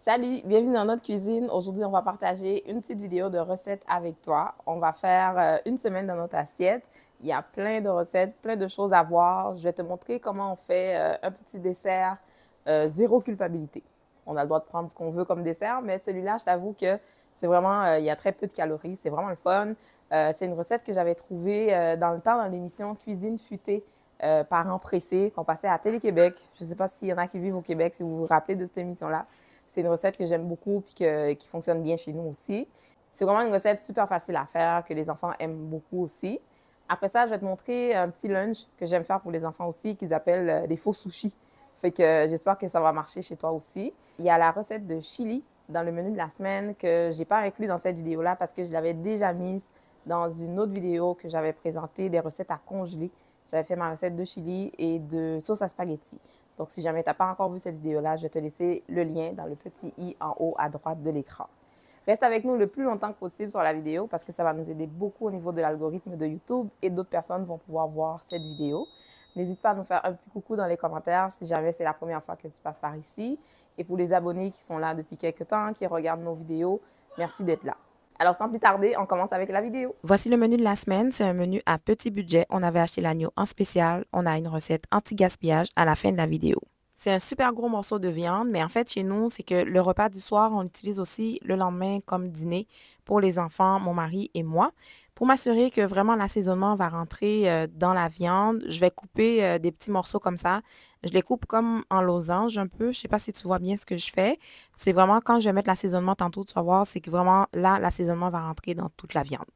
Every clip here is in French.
Salut, bienvenue dans notre cuisine. Aujourd'hui, on va partager une petite vidéo de recettes avec toi. On va faire une semaine dans notre assiette. Il y a plein de recettes, plein de choses à voir. Je vais te montrer comment on fait un petit dessert zéro culpabilité. On a le droit de prendre ce qu'on veut comme dessert, mais celui-là, je t'avoue que c'est vraiment, il y a très peu de calories. C'est vraiment le fun. C'est une recette que j'avais trouvée dans le temps dans l'émission Cuisine futée. Parents pressés qu'on passait à Télé-Québec. Je ne sais pas s'il y en a qui vivent au Québec, si vous vous rappelez de cette émission-là. C'est une recette que j'aime beaucoup et qui fonctionne bien chez nous aussi. C'est vraiment une recette super facile à faire, que les enfants aiment beaucoup aussi. Après ça, je vais te montrer un petit lunch que j'aime faire pour les enfants aussi, qu'ils appellent des faux sushis. Fait que j'espère que ça va marcher chez toi aussi. Il y a la recette de chili dans le menu de la semaine que je n'ai pas inclus dans cette vidéo-là parce que je l'avais déjà mise dans une autre vidéo que j'avais présentée, des recettes à congeler. J'avais fait ma recette de chili et de sauce à spaghetti. Donc, si jamais tu n'as pas encore vu cette vidéo-là, je vais te laisser le lien dans le petit i en haut à droite de l'écran. Reste avec nous le plus longtemps que possible sur la vidéo parce que ça va nous aider beaucoup au niveau de l'algorithme de YouTube et d'autres personnes vont pouvoir voir cette vidéo. N'hésite pas à nous faire un petit coucou dans les commentaires si jamais c'est la première fois que tu passes par ici. Et pour les abonnés qui sont là depuis quelques temps, qui regardent nos vidéos, merci d'être là. Alors, sans plus tarder, on commence avec la vidéo. Voici le menu de la semaine. C'est un menu à petit budget. On avait acheté l'agneau en spécial. On a une recette anti-gaspillage à la fin de la vidéo. C'est un super gros morceau de viande, mais en fait, chez nous, c'est que le repas du soir, on l'utilise aussi le lendemain comme dîner pour les enfants, mon mari et moi. Pour m'assurer que vraiment l'assaisonnement va rentrer dans la viande, je vais couper des petits morceaux comme ça. Je les coupe comme en losange un peu. Je ne sais pas si tu vois bien ce que je fais. C'est vraiment quand je vais mettre l'assaisonnement tantôt, tu vas voir, c'est que vraiment là, l'assaisonnement va rentrer dans toute la viande.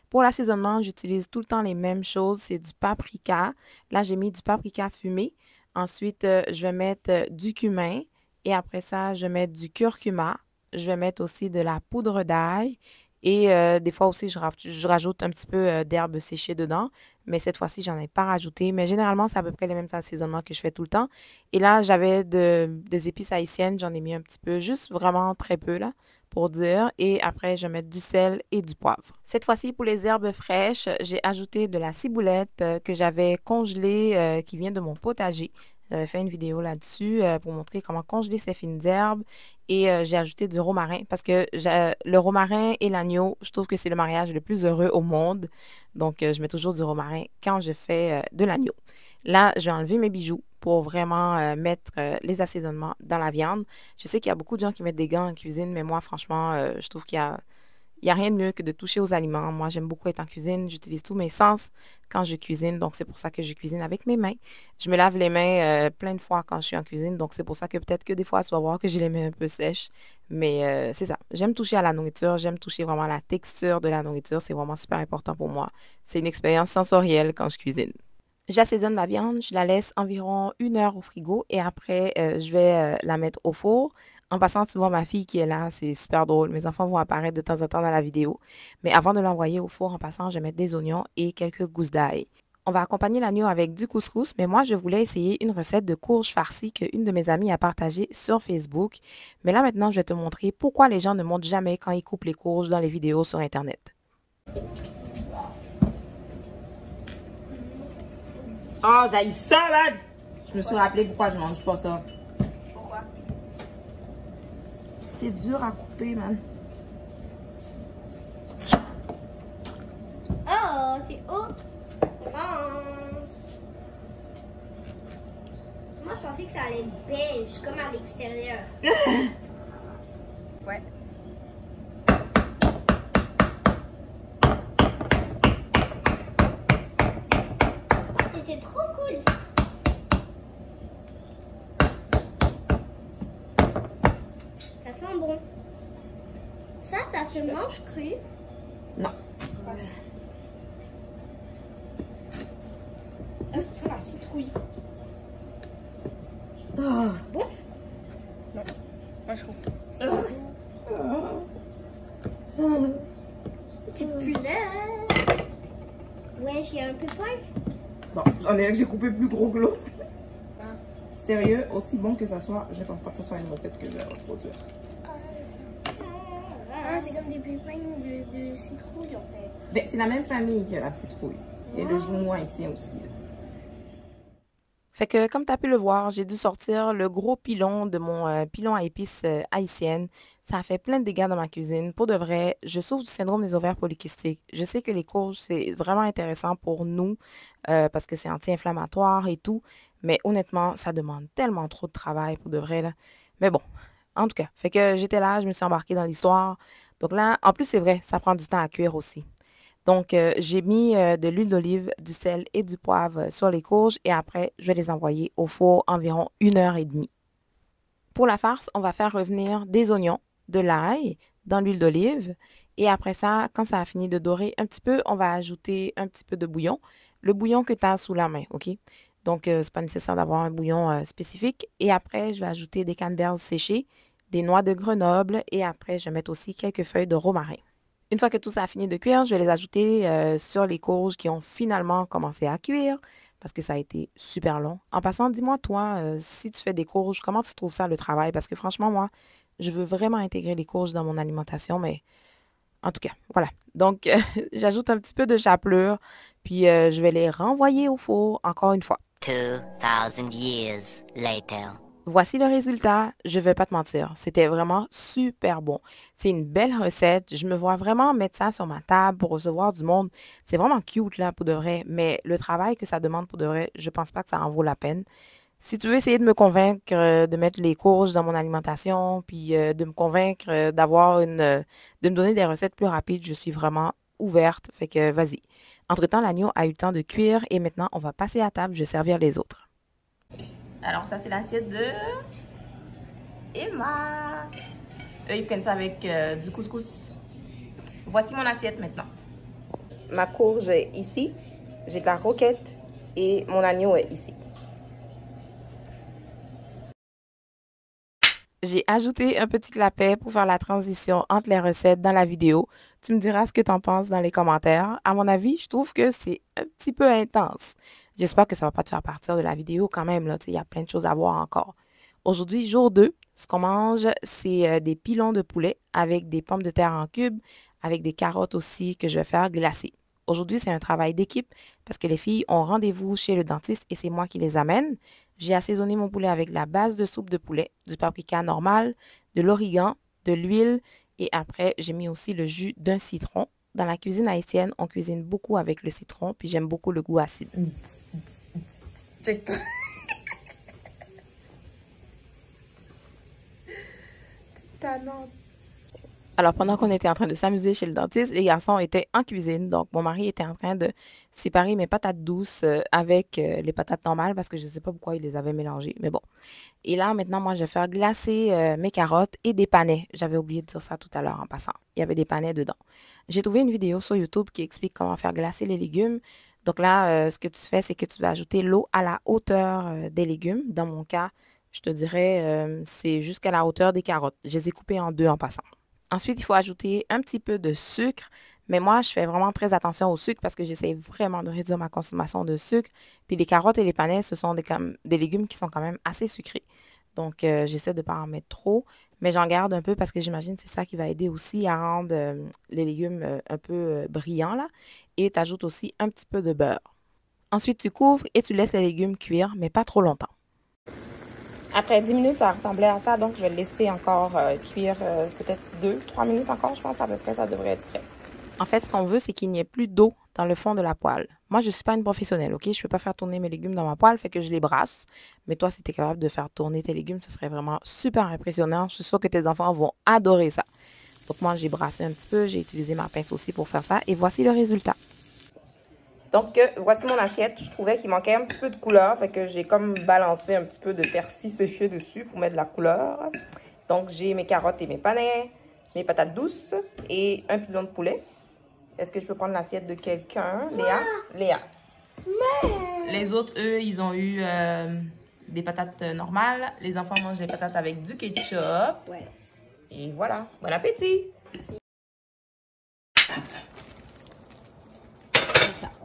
Pour l'assaisonnement, j'utilise tout le temps les mêmes choses. C'est du paprika. Là, j'ai mis du paprika fumé. Ensuite, je vais mettre du cumin et après ça, je vais mettre du curcuma. Je vais mettre aussi de la poudre d'ail et des fois aussi, je rajoute un petit peu d'herbe séchée dedans. Mais cette fois-ci, j'en ai pas rajouté. Mais généralement, c'est à peu près les mêmes assaisonnements que je fais tout le temps. Et là, j'avais des épices haïtiennes. J'en ai mis un petit peu, juste vraiment très peu là, pour dire. Et après, je vais mettre du sel et du poivre. Cette fois-ci, pour les herbes fraîches, j'ai ajouté de la ciboulette que j'avais congelée, qui vient de mon potager. J'avais fait une vidéo là-dessus pour montrer comment congeler ces fines herbes. Et j'ai ajouté du romarin parce que le romarin et l'agneau, je trouve que c'est le mariage le plus heureux au monde. Donc, je mets toujours du romarin quand je fais de l'agneau. Là, je vais enlever mes bijoux pour vraiment mettre les assaisonnements dans la viande. Je sais qu'il y a beaucoup de gens qui mettent des gants en cuisine, mais moi, franchement, je trouve qu'il y a rien de mieux que de toucher aux aliments. Moi, j'aime beaucoup être en cuisine. J'utilise tous mes sens quand je cuisine. Donc, c'est pour ça que je cuisine avec mes mains. Je me lave les mains plein de fois quand je suis en cuisine. Donc, c'est pour ça que peut-être que des fois, tu vas voir que j'ai les mains un peu sèches. Mais c'est ça. J'aime toucher à la nourriture. J'aime toucher vraiment à la texture de la nourriture. C'est vraiment super important pour moi. C'est une expérience sensorielle quand je cuisine. J'assaisonne ma viande, je la laisse environ 1 heure au frigo et après, je vais la mettre au four. En passant, tu vois ma fille qui est là, c'est super drôle. Mes enfants vont apparaître de temps en temps dans la vidéo. Mais avant de l'envoyer au four, en passant, je vais mettre des oignons et quelques gousses d'ail. On va accompagner l'agneau avec du couscous, mais moi, je voulais essayer une recette de courge farcie qu'une de mes amies a partagée sur Facebook. Mais là, maintenant, je vais te montrer pourquoi les gens ne montrent jamais quand ils coupent les courges dans les vidéos sur Internet. Oh, j'ai ça, man! Je me suis rappelé pourquoi je mange pas ça. Pourquoi? C'est dur à couper, man. Oh, c'est orange. Moi, je pensais que ça allait être beige, comme à l'extérieur. Ouais. C'était trop cool. Ça sent bon. Ça se mange cru. Non. Ça sent la citrouille. Ah. Bon? Non. Moi, je trouve. Tu pleures. Ouais, j'ai un peu peur. Bon, j'en ai un que j'ai coupé plus gros que l'autre. Ah. Sérieux, aussi bon que ça soit, je pense pas que ce soit une recette que je vais reproduire. Ah, c'est comme des pépins de citrouille en fait. Ben, c'est la même famille que la citrouille. Et le joumois ici aussi. Fait que, comme tu as pu le voir, j'ai dû sortir le gros pilon de mon pilon à épices haïtienne. Ça a fait plein de dégâts dans ma cuisine. Pour de vrai, je souffre du syndrome des ovaires polykystiques. Je sais que les courges, c'est vraiment intéressant pour nous parce que c'est anti-inflammatoire et tout. Mais honnêtement, ça demande tellement trop de travail pour de vrai, là. Mais bon, en tout cas, fait que j'étais là, je me suis embarquée dans l'histoire. Donc là, en plus, c'est vrai, ça prend du temps à cuire aussi. Donc, j'ai mis de l'huile d'olive, du sel et du poivre sur les courges et après, je vais les envoyer au four environ 1 heure et demie. Pour la farce, on va faire revenir des oignons, de l'ail dans l'huile d'olive et après ça, quand ça a fini de dorer un petit peu, on va ajouter un petit peu de bouillon, le bouillon que tu as sous la main, OK? Donc, c'est pas nécessaire d'avoir un bouillon spécifique. Et après, je vais ajouter des canneberges séchées, des noix de Grenoble et après, je vais mettre aussi quelques feuilles de romarin. Une fois que tout ça a fini de cuire, je vais les ajouter sur les courges qui ont finalement commencé à cuire parce que ça a été super long. En passant, dis-moi, toi, si tu fais des courges, comment tu trouves ça le travail? Parce que franchement, moi, je veux vraiment intégrer les courges dans mon alimentation, mais en tout cas, voilà. Donc, j'ajoute un petit peu de chapelure, puis je vais les renvoyer au four encore une fois. 2000 years later. Voici le résultat. Je vais pas te mentir, c'était vraiment super bon. C'est une belle recette. Je me vois vraiment mettre ça sur ma table pour recevoir du monde. C'est vraiment cute là pour de vrai, mais le travail que ça demande pour de vrai, je pense pas que ça en vaut la peine. Si tu veux essayer de me convaincre de mettre les courges dans mon alimentation, puis de me convaincre de me donner des recettes plus rapides, je suis vraiment ouverte. Fait que vas-y. Entre-temps, l'agneau a eu le temps de cuire et maintenant, on va passer à table. Je vais servir les autres. Alors, ça, c'est l'assiette de Emma. Eux, ils prennent ça avec du couscous. Voici mon assiette maintenant. Ma courge est ici. J'ai de la roquette et mon agneau est ici. J'ai ajouté un petit clapet pour faire la transition entre les recettes dans la vidéo. Tu me diras ce que tu en penses dans les commentaires. À mon avis, je trouve que c'est un petit peu intense. J'espère que ça ne va pas te faire partir de la vidéo quand même. Là, il y a plein de choses à voir encore. Aujourd'hui, jour 2, ce qu'on mange, c'est des pilons de poulet avec des pommes de terre en cubes, avec des carottes aussi que je vais faire glacer. Aujourd'hui, c'est un travail d'équipe parce que les filles ont rendez-vous chez le dentiste et c'est moi qui les amène. J'ai assaisonné mon poulet avec la base de soupe de poulet, du paprika normal, de l'origan, de l'huile et après, j'ai mis aussi le jus d'un citron. Dans la cuisine haïtienne, on cuisine beaucoup avec le citron puis j'aime beaucoup le goût acide. Check toi. Alors, pendant qu'on était en train de s'amuser chez le dentiste, les garçons étaient en cuisine. Donc, mon mari était en train de séparer mes patates douces avec les patates normales parce que je ne sais pas pourquoi il les avait mélangées. Mais bon. Et là, maintenant, moi, je vais faire glacer mes carottes et des panais. J'avais oublié de dire ça tout à l'heure en passant. Il y avait des panais dedans. J'ai trouvé une vidéo sur YouTube qui explique comment faire glacer les légumes. Donc là, ce que tu fais, c'est que tu vas ajouter l'eau à la hauteur des légumes. Dans mon cas, je te dirais, c'est jusqu'à la hauteur des carottes. Je les ai coupées en deux en passant. Ensuite, il faut ajouter un petit peu de sucre. Mais moi, je fais vraiment très attention au sucre parce que j'essaie vraiment de réduire ma consommation de sucre. Puis les carottes et les panais, ce sont des légumes qui sont quand même assez sucrés. Donc, j'essaie de ne pas en mettre trop. Mais j'en garde un peu parce que j'imagine que c'est ça qui va aider aussi à rendre les légumes un peu brillants, là. Et tu ajoutes aussi un petit peu de beurre. Ensuite, tu couvres et tu laisses les légumes cuire, mais pas trop longtemps. Après 10 minutes, ça ressemblait à ça. Donc, je vais le laisser encore cuire peut-être 2-3 minutes encore. Je pense à peu près, ça devrait être prêt. En fait, ce qu'on veut, c'est qu'il n'y ait plus d'eau dans le fond de la poêle. Moi, je ne suis pas une professionnelle, OK? Je ne peux pas faire tourner mes légumes dans ma poêle, fait que je les brasse. Mais toi, si tu es capable de faire tourner tes légumes, ce serait vraiment super impressionnant. Je suis sûre que tes enfants vont adorer ça. Donc, moi, j'ai brassé un petit peu. J'ai utilisé ma pince aussi pour faire ça. Et voici le résultat. Donc, voici mon assiette. Je trouvais qu'il manquait un petit peu de couleur. Fait que j'ai comme balancé un petit peu de persil séché dessus pour mettre de la couleur. Donc, j'ai mes carottes et mes panais, mes patates douces et un pilon de poulet. Est-ce que je peux prendre l'assiette de quelqu'un? Léa? Léa. Les autres, eux, ils ont eu des patates normales. Les enfants mangent des patates avec du ketchup. Ouais. Et voilà. Bon appétit! Merci.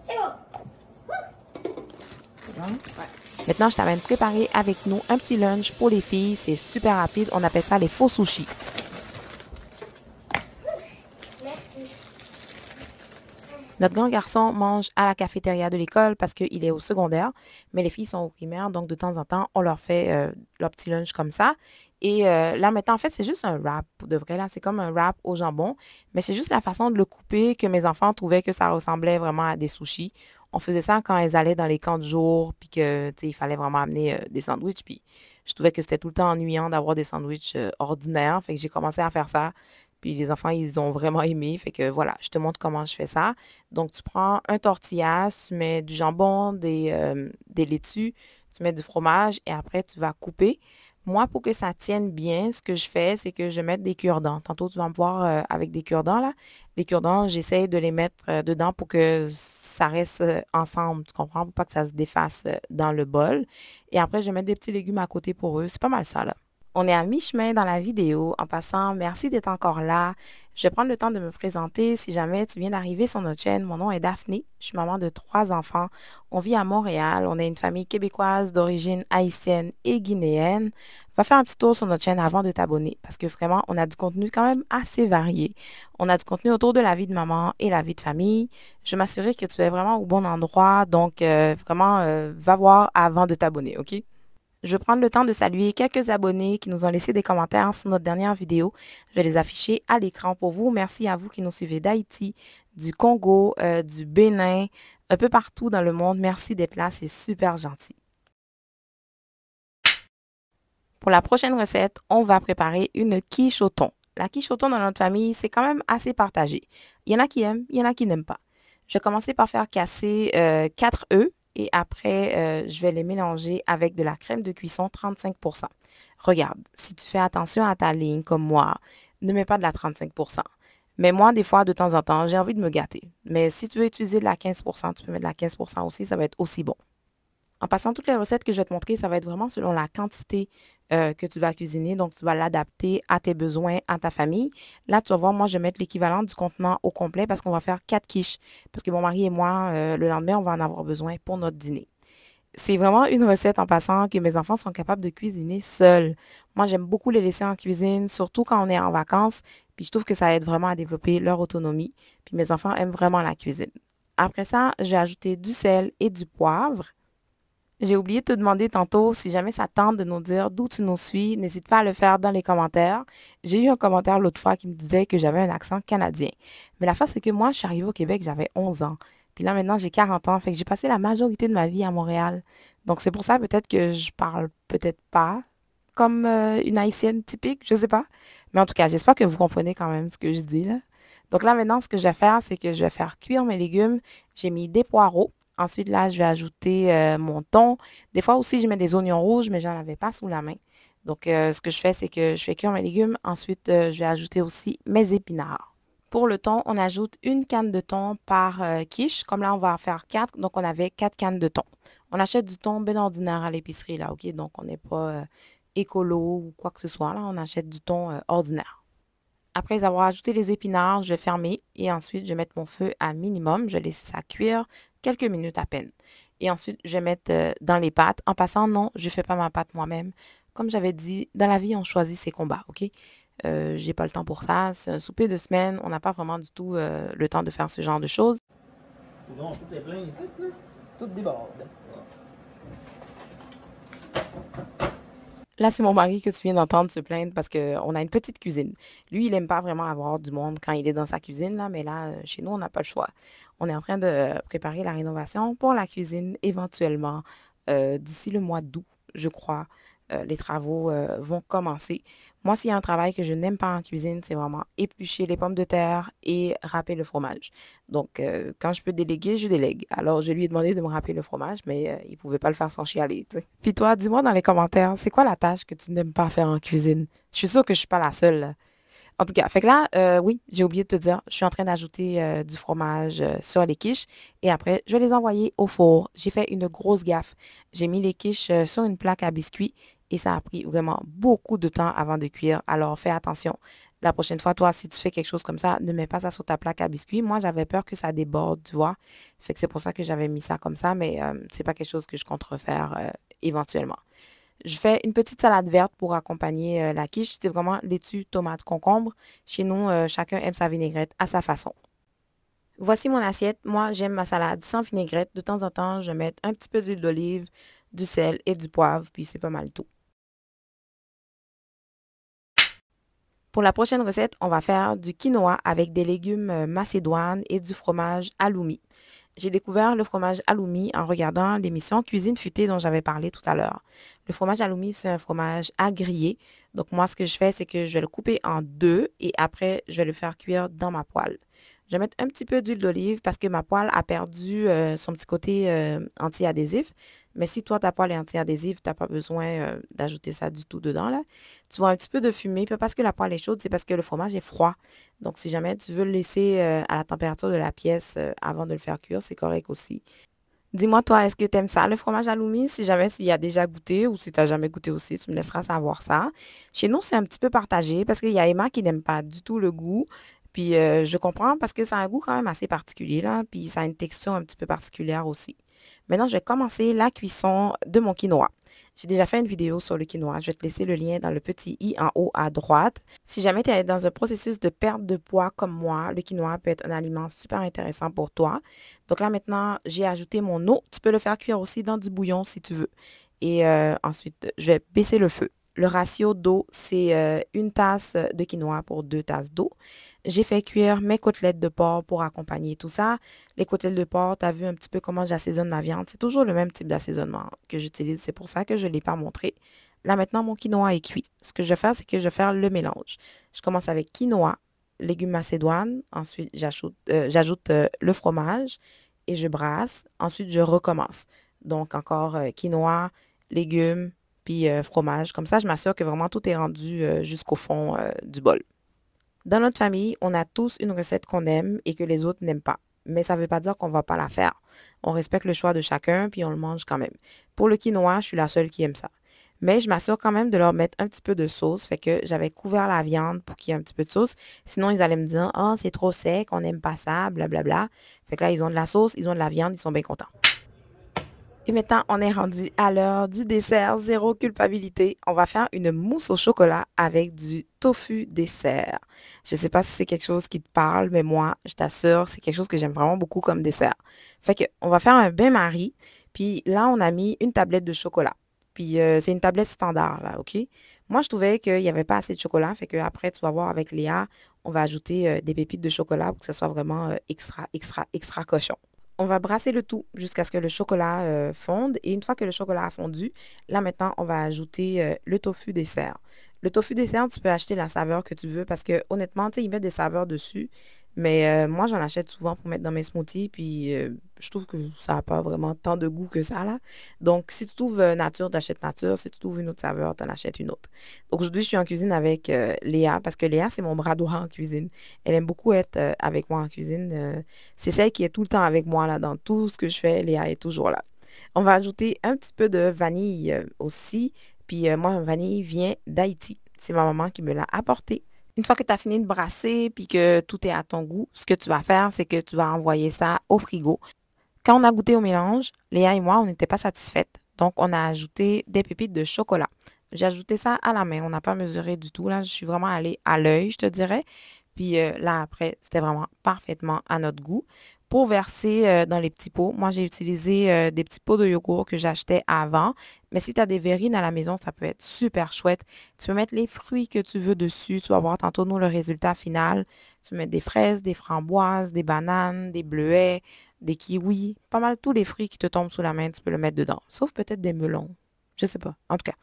C'est bon. Ouais. Maintenant, je t'amène préparer avec nous un petit lunch pour les filles. C'est super rapide. On appelle ça les faux sushis. Notre grand garçon mange à la cafétéria de l'école parce qu'il est au secondaire, mais les filles sont au primaire, donc de temps en temps, on leur fait leur petit lunch comme ça. Et là, maintenant, en fait, c'est juste un wrap, pour de vrai, là, c'est comme un wrap au jambon, mais c'est juste la façon de le couper que mes enfants trouvaient que ça ressemblait vraiment à des sushis. On faisait ça quand elles allaient dans les camps de jour, puis que, tu sais, il fallait vraiment amener des sandwichs, puis je trouvais que c'était tout le temps ennuyant d'avoir des sandwichs ordinaires, fait que j'ai commencé à faire ça. Puis les enfants, ils ont vraiment aimé. Fait que voilà, je te montre comment je fais ça. Donc, tu prends un tortilla, tu mets du jambon, des laitues, tu mets du fromage et après, tu vas couper. Moi, pour que ça tienne bien, ce que je fais, c'est que je mets des cure-dents. Tantôt, tu vas me voir avec des cure-dents, là. Les cure-dents, j'essaye de les mettre dedans pour que ça reste ensemble, tu comprends? Pour pas que ça se défasse dans le bol. Et après, je vais mettre des petits légumes à côté pour eux. C'est pas mal ça, là. On est à mi-chemin dans la vidéo. En passant, merci d'être encore là. Je vais prendre le temps de me présenter. Si jamais tu viens d'arriver sur notre chaîne, mon nom est Daphné. Je suis maman de 3 enfants. On vit à Montréal. On est une famille québécoise d'origine haïtienne et guinéenne. Va faire un petit tour sur notre chaîne avant de t'abonner parce que vraiment, on a du contenu quand même assez varié. On a du contenu autour de la vie de maman et la vie de famille. Je m'assurer que tu es vraiment au bon endroit. Donc, vraiment, va voir avant de t'abonner, OK? Je vais prendre le temps de saluer quelques abonnés qui nous ont laissé des commentaires sur notre dernière vidéo. Je vais les afficher à l'écran pour vous. Merci à vous qui nous suivez d'Haïti, du Congo, du Bénin, un peu partout dans le monde. Merci d'être là, c'est super gentil. Pour la prochaine recette, on va préparer une quiche au thon. La quiche au thon dans notre famille, c'est quand même assez partagé. Il y en a qui aiment, il y en a qui n'aiment pas. Je vais commencer par faire casser 4 œufs. Et après, je vais les mélanger avec de la crème de cuisson 35%. Regarde, si tu fais attention à ta ligne comme moi, ne mets pas de la 35%. Mais moi, des fois, de temps en temps, j'ai envie de me gâter. Mais si tu veux utiliser de la 15%, tu peux mettre de la 15% aussi, ça va être aussi bon. En passant, toutes les recettes que je vais te montrer, ça va être vraiment selon la quantité que tu vas cuisiner. Donc, tu vas l'adapter à tes besoins, à ta famille. Là, tu vas voir, moi, je vais mettre l'équivalent du contenant au complet parce qu'on va faire 4 quiches. Parce que mon mari et moi, le lendemain, on va en avoir besoin pour notre dîner. C'est vraiment une recette en passant que mes enfants sont capables de cuisiner seuls. Moi, j'aime beaucoup les laisser en cuisine, surtout quand on est en vacances. Puis, je trouve que ça aide vraiment à développer leur autonomie. Puis, mes enfants aiment vraiment la cuisine. Après ça, j'ai ajouté du sel et du poivre. J'ai oublié de te demander tantôt si jamais ça tente de nous dire d'où tu nous suis. N'hésite pas à le faire dans les commentaires. J'ai eu un commentaire l'autre fois qui me disait que j'avais un accent canadien. Mais la face, c'est que moi, je suis arrivée au Québec, j'avais 11 ans. Puis là, maintenant, j'ai 40 ans. Fait que j'ai passé la majorité de ma vie à Montréal. Donc, c'est pour ça peut-être que je parle peut-être pas comme une haïtienne typique, je sais pas. Mais en tout cas, j'espère que vous comprenez quand même ce que je dis là. Donc là, maintenant, ce que je vais faire, c'est que je vais faire cuire mes légumes. J'ai mis des poireaux. Ensuite, là, je vais ajouter mon thon. Des fois aussi, je mets des oignons rouges, mais j'en avais pas sous la main. Donc, ce que je fais, c'est que je fais cuire mes légumes. Ensuite, je vais ajouter aussi mes épinards. Pour le thon, on ajoute une canne de thon par quiche. Comme là, on va en faire 4. Donc, on avait 4 cannes de thon. On achète du thon bien ordinaire à l'épicerie, là, OK? Donc, on n'est pas écolo ou quoi que ce soit, là. On achète du thon ordinaire. Après avoir ajouté les épinards, je vais fermer et ensuite, je vais mettre mon feu à minimum. Je laisse ça cuire quelques minutes à peine. Et ensuite, je vais mettre dans les pâtes. En passant, non, je ne fais pas ma pâte moi-même. Comme j'avais dit, dans la vie, on choisit ses combats, OK? J'ai pas le temps pour ça. C'est un souper de semaine. On n'a pas vraiment du tout le temps de faire ce genre de choses. Non, tout est plein ici, là. Tout déborde. Là, c'est mon mari que tu viens d'entendre se plaindre parce qu'on a une petite cuisine. Lui, il n'aime pas vraiment avoir du monde quand il est dans sa cuisine, là, mais là, chez nous, on n'a pas le choix. On est en train de préparer la rénovation pour la cuisine éventuellement d'ici le mois d'août, je crois. Les travaux vont commencer. Moi, s'il y a un travail que je n'aime pas en cuisine, c'est vraiment éplucher les pommes de terre et râper le fromage. Donc, quand je peux déléguer, je délègue. Alors, je lui ai demandé de me râper le fromage, mais il ne pouvait pas le faire sans chialer, tu sais. Puis toi, dis-moi dans les commentaires, c'est quoi la tâche que tu n'aimes pas faire en cuisine? Je suis sûre que je suis pas la seule, là. En tout cas, fait que là, oui, j'ai oublié de te dire, je suis en train d'ajouter du fromage sur les quiches et après, je vais les envoyer au four. J'ai fait une grosse gaffe. J'ai mis les quiches sur une plaque à biscuits et ça a pris vraiment beaucoup de temps avant de cuire. Alors, fais attention. La prochaine fois, toi, si tu fais quelque chose comme ça, ne mets pas ça sur ta plaque à biscuits. Moi, j'avais peur que ça déborde, tu vois. Fait que c'est pour ça que j'avais mis ça comme ça, mais c'est pas quelque chose que je compte refaire éventuellement. Je fais une petite salade verte pour accompagner la quiche. C'est vraiment laitue, tomate, concombre. Chez nous, chacun aime sa vinaigrette à sa façon. Voici mon assiette. Moi, j'aime ma salade sans vinaigrette. De temps en temps, je mets un petit peu d'huile d'olive, du sel et du poivre, puis c'est pas mal tout. Pour la prochaine recette, on va faire du quinoa avec des légumes macédoines et du fromage halloumi. J'ai découvert le fromage halloumi en regardant l'émission Cuisine futée dont j'avais parlé tout à l'heure. Le fromage halloumi, c'est un fromage à griller. Donc moi, ce que je fais, c'est que je vais le couper en deux et après, je vais le faire cuire dans ma poêle. Je vais mettre un petit peu d'huile d'olive parce que ma poêle a perdu son petit côté anti-adhésif. Mais si toi, ta poêle est anti-adhésif, tu n'as pas besoin d'ajouter ça du tout dedans, là. Tu vois un petit peu de fumée. Puis parce que la poêle est chaude, c'est parce que le fromage est froid. Donc, si jamais tu veux le laisser à la température de la pièce avant de le faire cuire, c'est correct aussi. Dis-moi, toi, est-ce que tu aimes ça, le fromage halloumi? Si jamais tu y as déjà goûté ou si tu n'as jamais goûté aussi, tu me laisseras savoir ça. Chez nous, c'est un petit peu partagé parce qu'il y a Emma qui n'aime pas du tout le goût. Puis je comprends parce que ça a un goût quand même assez particulier, là. Puis ça a une texture un petit peu particulière aussi. Maintenant, je vais commencer la cuisson de mon quinoa. J'ai déjà fait une vidéo sur le quinoa. Je vais te laisser le lien dans le petit i en haut à droite. Si jamais tu es dans un processus de perte de poids comme moi, le quinoa peut être un aliment super intéressant pour toi. Donc là, maintenant, j'ai ajouté mon eau. Tu peux le faire cuire aussi dans du bouillon si tu veux. Et ensuite, je vais baisser le feu. Le ratio d'eau, c'est une tasse de quinoa pour 2 tasses d'eau. J'ai fait cuire mes côtelettes de porc pour accompagner tout ça. Les côtelettes de porc, tu as vu un petit peu comment j'assaisonne ma viande. C'est toujours le même type d'assaisonnement que j'utilise. C'est pour ça que je ne l'ai pas montré. Là, maintenant, mon quinoa est cuit. Ce que je vais faire, c'est que je vais faire le mélange. Je commence avec quinoa, légumes macédoines. Ensuite, j'ajoute le fromage et je brasse. Ensuite, je recommence. Donc, encore quinoa, légumes, puis fromage. Comme ça, je m'assure que vraiment tout est rendu jusqu'au fond du bol. Dans notre famille, on a tous une recette qu'on aime et que les autres n'aiment pas. Mais ça ne veut pas dire qu'on ne va pas la faire. On respecte le choix de chacun, puis on le mange quand même. Pour le quinoa, je suis la seule qui aime ça. Mais je m'assure quand même de leur mettre un petit peu de sauce. Fait que j'avais couvert la viande pour qu'il y ait un petit peu de sauce. Sinon, ils allaient me dire « Ah, c'est trop sec, on n'aime pas ça, blablabla. » Fait que là, ils ont de la sauce, ils ont de la viande, ils sont bien contents. Et maintenant, on est rendu à l'heure du dessert, zéro culpabilité. On va faire une mousse au chocolat avec du tofu dessert. Je ne sais pas si c'est quelque chose qui te parle, mais moi, je t'assure, c'est quelque chose que j'aime vraiment beaucoup comme dessert. Fait que, on va faire un bain-marie. Puis là, on a mis une tablette de chocolat. Puis c'est une tablette standard, là, OK? Moi, je trouvais qu'il n'y avait pas assez de chocolat. Fait que après, tu vas voir avec Léa, on va ajouter des pépites de chocolat pour que ce soit vraiment extra cochon. On va brasser le tout jusqu'à ce que le chocolat fonde. Et une fois que le chocolat a fondu, là maintenant, on va ajouter le tofu dessert. Le tofu dessert, tu peux acheter la saveur que tu veux parce que honnêtement, tu sais, ils mettent des saveurs dessus. Mais moi, j'en achète souvent pour mettre dans mes smoothies. Puis je trouve que ça n'a pas vraiment tant de goût que ça, là. Donc, si tu trouves nature, t'achètes nature. Si tu trouves une autre saveur, t'en achètes une autre. Donc, aujourd'hui, je suis en cuisine avec Léa parce que Léa, c'est mon bras droit en cuisine. Elle aime beaucoup être avec moi en cuisine. C'est celle qui est tout le temps avec moi, là, dans tout ce que je fais. Léa est toujours là. On va ajouter un petit peu de vanille aussi. Puis moi, la vanille vient d'Haïti. C'est ma maman qui me l'a apporté. Une fois que tu as fini de brasser puis que tout est à ton goût, ce que tu vas faire, c'est que tu vas envoyer ça au frigo. Quand on a goûté au mélange, Léa et moi, on n'était pas satisfaites. Donc, on a ajouté des pépites de chocolat. J'ai ajouté ça à la main. On n'a pas mesuré du tout. Là, je suis vraiment allée à l'œil, je te dirais. Puis là, après, c'était vraiment parfaitement à notre goût. Pour verser dans les petits pots, moi, j'ai utilisé des petits pots de yogourt que j'achetais avant. Mais si tu as des verrines à la maison, ça peut être super chouette. Tu peux mettre les fruits que tu veux dessus. Tu vas voir tantôt, nous, le résultat final. Tu peux mettre des fraises, des framboises, des bananes, des bleuets, des kiwis. Pas mal tous les fruits qui te tombent sous la main, tu peux le mettre dedans. Sauf peut-être des melons. Je sais pas. En tout cas,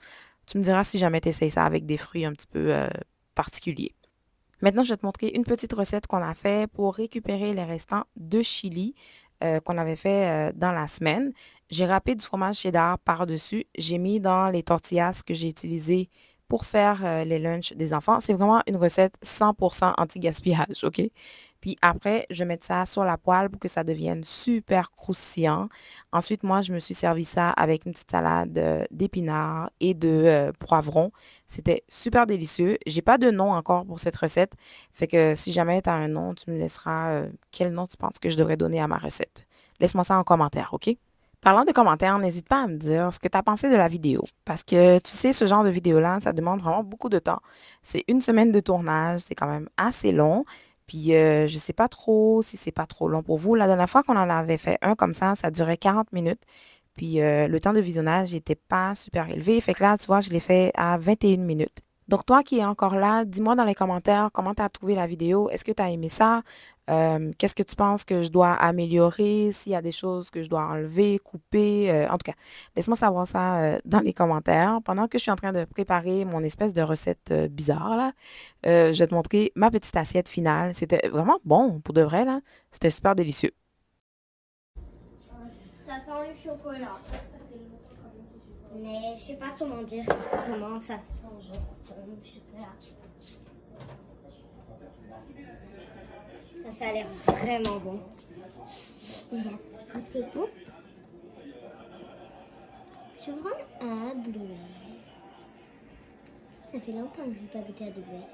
tu me diras si jamais tu essayes ça avec des fruits un petit peu particuliers. Maintenant, je vais te montrer une petite recette qu'on a fait pour récupérer les restants de chili qu'on avait fait dans la semaine. J'ai râpé du fromage cheddar par-dessus. J'ai mis dans les tortillas que j'ai utilisées pour faire les lunchs des enfants. C'est vraiment une recette 100% anti-gaspillage, OK? Puis après, je vais mettre ça sur la poêle pour que ça devienne super croustillant. Ensuite, moi, je me suis servi ça avec une petite salade d'épinards et de poivrons. C'était super délicieux. J'ai pas de nom encore pour cette recette. Fait que si jamais tu as un nom, tu me laisseras quel nom tu penses que je devrais donner à ma recette. Laisse-moi ça en commentaire, OK? Parlant de commentaires, n'hésite pas à me dire ce que tu as pensé de la vidéo. Parce que tu sais, ce genre de vidéo-là, ça demande vraiment beaucoup de temps. C'est une semaine de tournage, c'est quand même assez long. Puis, je sais pas trop si c'est pas trop long pour vous. La dernière fois qu'on en avait fait un comme ça durait 40 minutes. Puis, le temps de visionnage n'était pas super élevé. Fait que là, tu vois, je l'ai fait à 21 minutes. Donc, toi qui es encore là, dis-moi dans les commentaires comment tu as trouvé la vidéo. Est-ce que tu as aimé ça? Qu'est-ce que tu penses que je dois améliorer? S'il y a des choses que je dois enlever, couper? En tout cas, laisse-moi savoir ça dans les commentaires. Pendant que je suis en train de préparer mon espèce de recette bizarre, là, je vais te montrer ma petite assiette finale. C'était vraiment bon, pour de vrai, là. C'était super délicieux. Ça sent le chocolat. Mais je sais pas comment dire comment ça sent genre le chocolat. Ça a l'air vraiment bon. J'ai un petit côté bon. Je vais prendre un bleuet. Ça fait longtemps que j'ai pas goûté à des bleuets.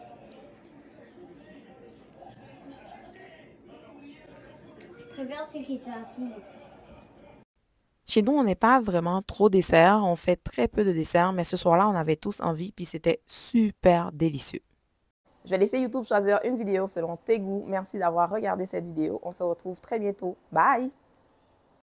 Je préfère ceux qui sont acides. Chez nous, on n'est pas vraiment trop dessert. On fait très peu de dessert, mais ce soir-là, on avait tous envie, puis c'était super délicieux. Je vais laisser YouTube choisir une vidéo selon tes goûts. Merci d'avoir regardé cette vidéo. On se retrouve très bientôt. Bye!